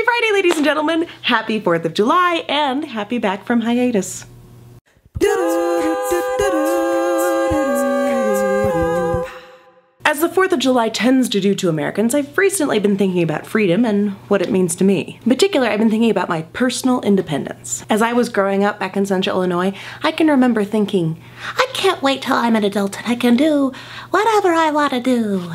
Happy Friday, ladies and gentlemen! Happy 4th of July, and happy back from hiatus. As the 4th of July tends to do to Americans, I've recently been thinking about freedom and what it means to me. In particular, I've been thinking about my personal independence. As I was growing up back in Central Illinois, I can remember thinking, I can't wait till I'm an adult and I can do whatever I want to do.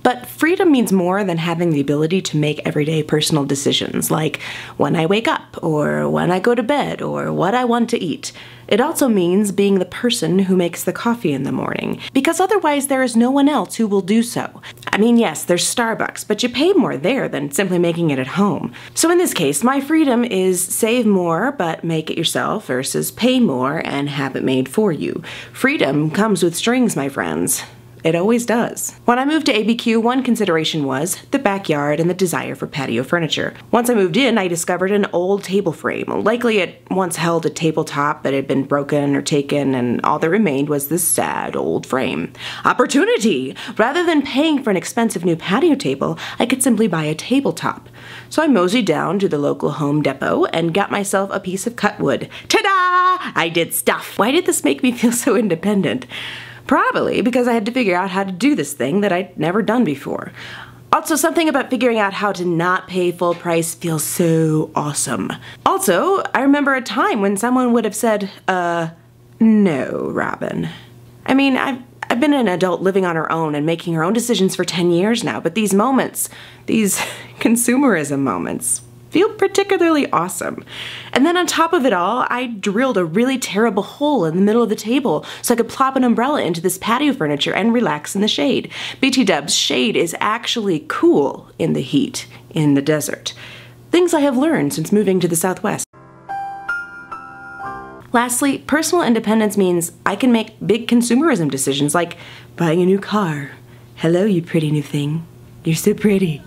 But freedom means more than having the ability to make everyday personal decisions, like when I wake up, or when I go to bed, or what I want to eat. It also means being the person who makes the coffee in the morning, because otherwise there is no one else who will do so. I mean, yes, there's Starbucks, but you pay more there than simply making it at home. So in this case, my freedom is save more but make it yourself versus pay more and have it made for you. Freedom comes with strings, my friends. It always does. When I moved to ABQ, one consideration was the backyard and the desire for patio furniture. Once I moved in, I discovered an old table frame. Likely it once held a tabletop that had been broken or taken, and all that remained was this sad old frame. Opportunity! Rather than paying for an expensive new patio table, I could simply buy a tabletop. So I moseyed down to the local Home Depot and got myself a piece of cut wood. Ta-da! I did stuff. Why did this make me feel so independent? Probably because I had to figure out how to do this thing that I'd never done before. Also, something about figuring out how to not pay full price feels so awesome. Also, I remember a time when someone would have said, no, Robin. I mean, I've been an adult living on her own and making her own decisions for 10 years now, but these moments, these consumerism moments, feel particularly awesome. And then on top of it all, I drilled a really terrible hole in the middle of the table so I could plop an umbrella into this patio furniture and relax in the shade. BT dubs, shade is actually cool in the heat, in the desert. Things I have learned since moving to the Southwest. Lastly, personal independence means I can make big consumerism decisions like buying a new car. Hello, you pretty new thing. You're so pretty.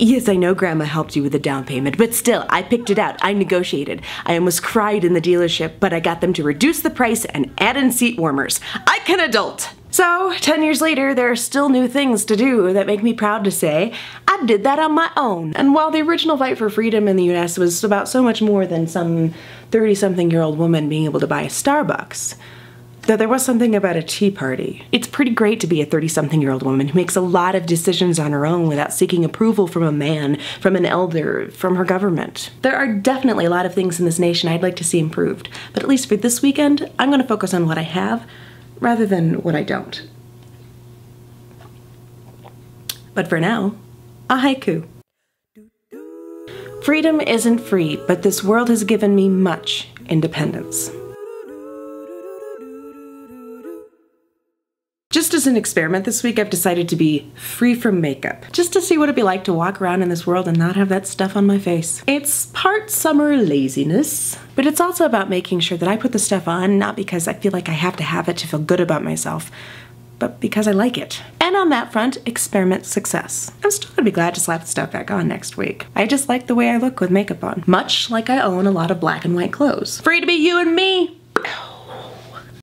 Yes, I know Grandma helped you with the down payment, but still, I picked it out. I negotiated. I almost cried in the dealership, but I got them to reduce the price and add in seat warmers. I can adult! So, 10 years later, there are still new things to do that make me proud to say, I did that on my own. And while the original fight for freedom in the US was about so much more than some 30-something-year-old woman being able to buy a Starbucks, though there was something about a tea party. It's pretty great to be a 30-something-year-old woman who makes a lot of decisions on her own without seeking approval from a man, from an elder, from her government. There are definitely a lot of things in this nation I'd like to see improved, but at least for this weekend, I'm going to focus on what I have rather than what I don't. But for now, a haiku. Freedom isn't free, but this world has given me much independence. Just as an experiment this week, I've decided to be free from makeup, just to see what it'd be like to walk around in this world and not have that stuff on my face. It's part summer laziness, but it's also about making sure that I put the stuff on not because I feel like I have to have it to feel good about myself, but because I like it. And on that front, experiment success. I'm still gonna be glad to slap the stuff back on next week. I just like the way I look with makeup on, much like I own a lot of black and white clothes. Free to be you and me!